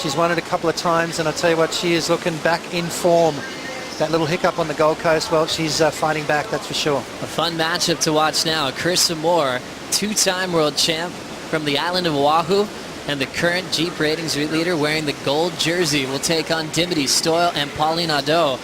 She's won it a couple of times, and I tell you what, she is looking back in form. That little hiccup on the Gold Coast, well, she's fighting back, that's for sure. A fun matchup to watch now. Carissa Moore, two-time world champ from the island of Oahu, and the current Jeep ratings leader wearing the gold jersey will take on Dimity Stoyle and Pauline ADO.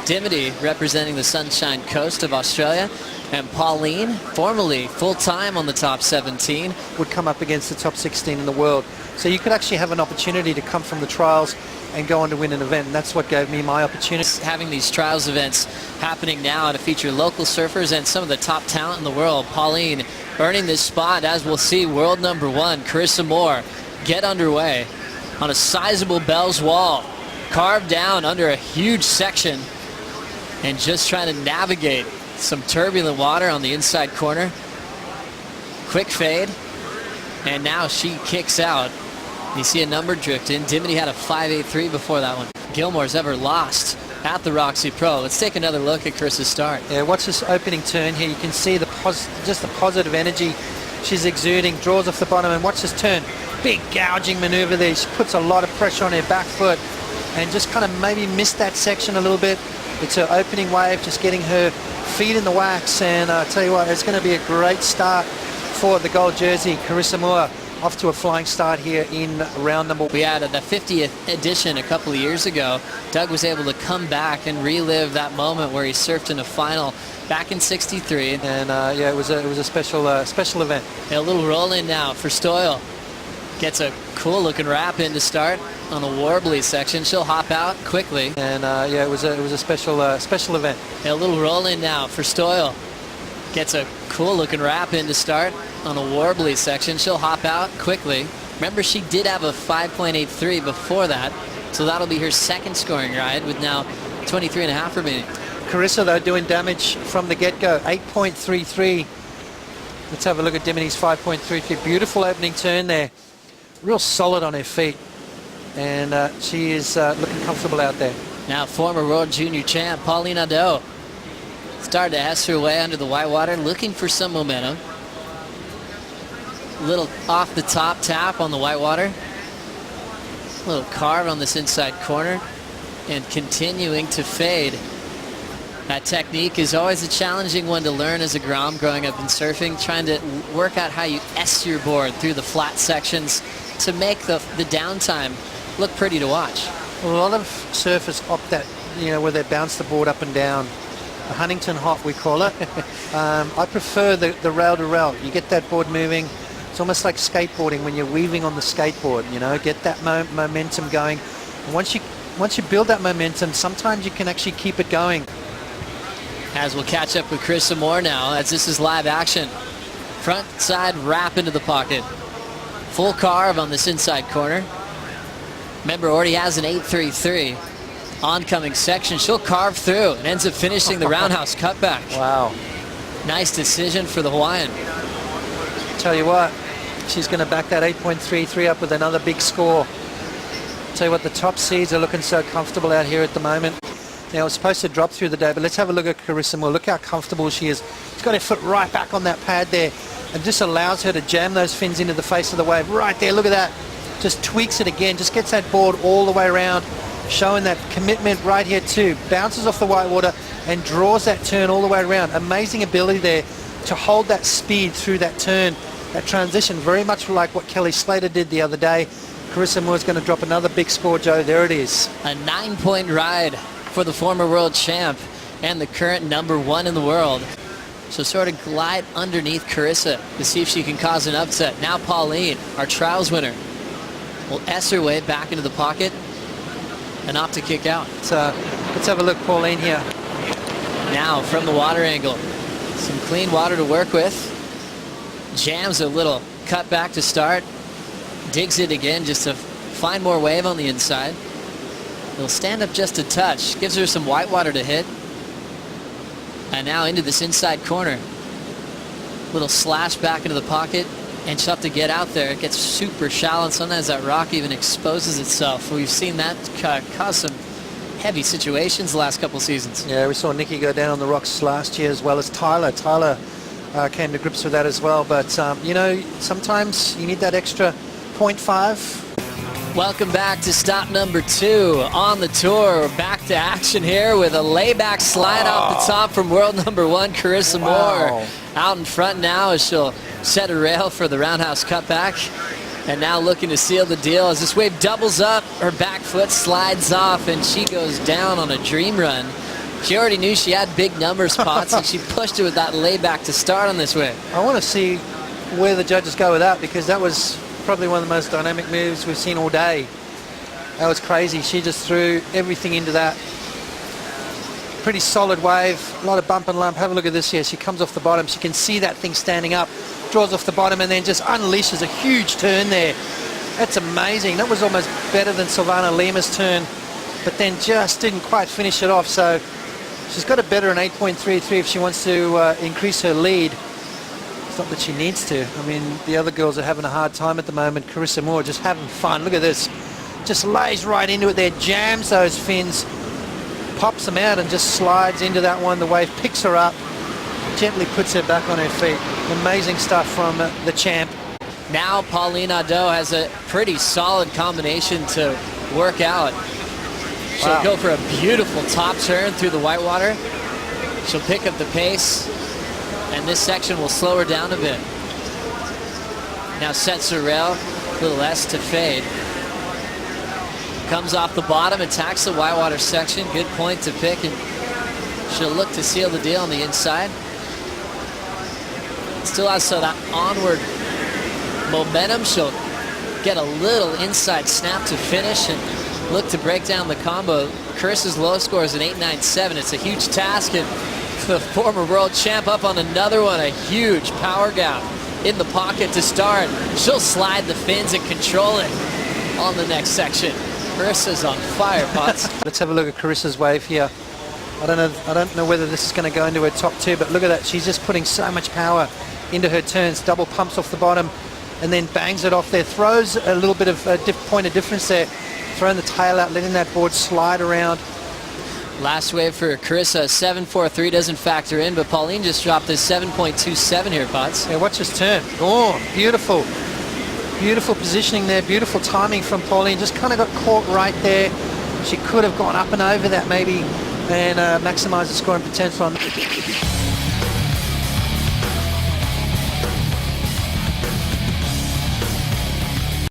Dimity representing the Sunshine Coast of Australia, and Pauline, formerly full-time on the top 17, would come up against the top 16 in the world. So you could actually have an opportunity to come from the trials and go on to win an event, and that's what gave me my opportunity. Having these trials events happening now to feature local surfers and some of the top talent in the world. Pauline earning this spot, as we'll see world number 1, Carissa Moore, get underway on a sizable Bell's Wall, carved down under a huge section, and just trying to navigate some turbulent water on the inside corner. Quick fade, and now she kicks out. You see a number drift in. Dimity had a 5.83 before that one. Gilmore's ever lost at the Roxy Pro. Let's take another look at Carissa's start. Yeah, watch this opening turn here. You can see just the positive energy she's exuding. Draws off the bottom, and watch this turn. Big gouging maneuver there. She puts a lot of pressure on her back foot and just kind of maybe missed that section a little bit. It's her opening wave, just getting her feet in the wax, and I tell you what, it's going to be a great start for the gold jersey. Carissa Moore off to a flying start here in round number 1. We had the 50th edition a couple of years ago. Doug was able to come back and relive that moment where he surfed in a final back in '63. And yeah, it was a special event. A little roll in now for Stoyle. Gets a cool looking wrap in to start on the warbly section. She'll hop out quickly. And yeah, it was a special event. A little roll in now for Stoyle. Gets a cool looking wrap in to start on a warbly section. She'll hop out quickly. Remember, she did have a 5.83 before that, so that'll be her second scoring ride with now 23.5 remaining. Carissa, though, doing damage from the get-go. 8.33. Let's have a look at Dimity's 5.33. Beautiful opening turn there. Real solid on her feet. And she is looking comfortable out there. Now former world junior champ Pauline ADO started to S her way under the whitewater, looking for some momentum. A little off the top tap on the whitewater. A little carve on this inside corner, and continuing to fade. That technique is always a challenging one to learn as a Grom growing up in surfing, trying to work out how you S your board through the flat sections to make the downtime look pretty to watch. A lot of surfers opt that, where they bounce the board up and down. The Huntington hop, we call it. I prefer the rail to rail. You get that board moving. It's almost like skateboarding when you're weaving on the skateboard, get that momentum going. And once you build that momentum, sometimes you can actually keep it going. As we'll catch up with Carissa Moore now, as this is live action. Front side wrap into the pocket. Full carve on this inside corner. Remember, already has an 8.33. Oncoming section. She'll carve through and ends up finishing the roundhouse cutback. Wow. Nice decision for the Hawaiian. Tell you what, she's going to back that 8.33 up with another big score. Tell you what, the top seeds are looking so comfortable out here at the moment. Now, it's supposed to drop through the day, but let's have a look at Carissa Moore. Look how comfortable she is. She's got her foot right back on that pad there, and just allows her to jam those fins into the face of the wave. Right there, look at that. Just tweaks it again, just gets that board all the way around, showing that commitment right here too. Bounces off the whitewater and draws that turn all the way around. Amazing ability there to hold that speed through that turn, that transition, very much like what Kelly Slater did the other day. Carissa Moore's going to drop another big score, Joe. There it is. A 9-point ride for the former world champ and the current number 1 in the world. So sort of glide underneath Carissa to see if she can cause an upset. Now Pauline, our trials winner, will S her way back into the pocket and opt to kick out. Let's have a look, Pauline here. Now from the water angle, some clean water to work with. Jams a little cut back to start. Digs it again just to find more wave on the inside. He'll stand up just a touch. Gives her some whitewater to hit. And now into this inside corner. Little slash back into the pocket. And she'll have to get out there. It gets super shallow, and sometimes that rock even exposes itself. We've seen that cause some heavy situations the last couple seasons. Yeah, we saw Nikki go down on the rocks last year, as well as Tyler. Tyler came to grips with that as well. But, sometimes you need that extra 0.5. Welcome back to stop number 2 on the tour. We're back to action here with a layback slide off the top from world number 1, Carissa Moore. Out in front now as she'll set a rail for the roundhouse cutback. And now looking to seal the deal as this wave doubles up, her back foot slides off, and she goes down on a dream run. She already knew she had big numbers, Potts, and she pushed it with that layback to start on this wave. I want to see where the judges go with that, because that was probably one of the most dynamic moves we've seen all day. That was crazy. She just threw everything into that. Pretty solid wave, a lot of bump and lump. Have a look at this here. She comes off the bottom. She can see that thing standing up, draws off the bottom, and then just unleashes a huge turn there. That's amazing. That was almost better than Silvana Lima's turn, but then just didn't quite finish it off. So she's got to better an 8.33 if she wants to increase her lead. It's not that she needs to. I mean, the other girls are having a hard time at the moment. Carissa Moore just having fun. Look at this. Just lays right into it there, jams those fins, pops them out and just slides into that one. The wave picks her up, gently puts her back on her feet. Amazing stuff from the champ. Now Pauline ADO has a pretty solid combination to work out. She'll go for a beautiful top turn through the whitewater. She'll pick up the pace, and this section will slow her down a bit. Now sets her rail, a little S to fade. Comes off the bottom, attacks the whitewater section. Good point to pick, and she'll look to seal the deal on the inside. Still has that onward momentum. She'll get a little inside snap to finish and look to break down the combo. Carissa's low score is an 8.97. It's a huge task, and the former world champ up on another one. A huge power gap in the pocket to start. She'll slide the fins and control it on the next section. Carissa's on fire, Potts. Let's have a look at Carissa's wave here. I don't know whether this is going to go into her top 2, but look at that. She's just putting so much power into her turns. Double pumps off the bottom and then bangs it off there. Throws a little bit of a point of difference there. Throwing the tail out, letting that board slide around. Last wave for Carissa, 7.43 doesn't factor in, but Pauline just dropped this 7.27 here, Potts. Yeah, watch this turn. Oh, beautiful. Beautiful positioning there, beautiful timing from Pauline. Just kind of got caught right there. She could have gone up and over that maybe and maximised the scoring potential on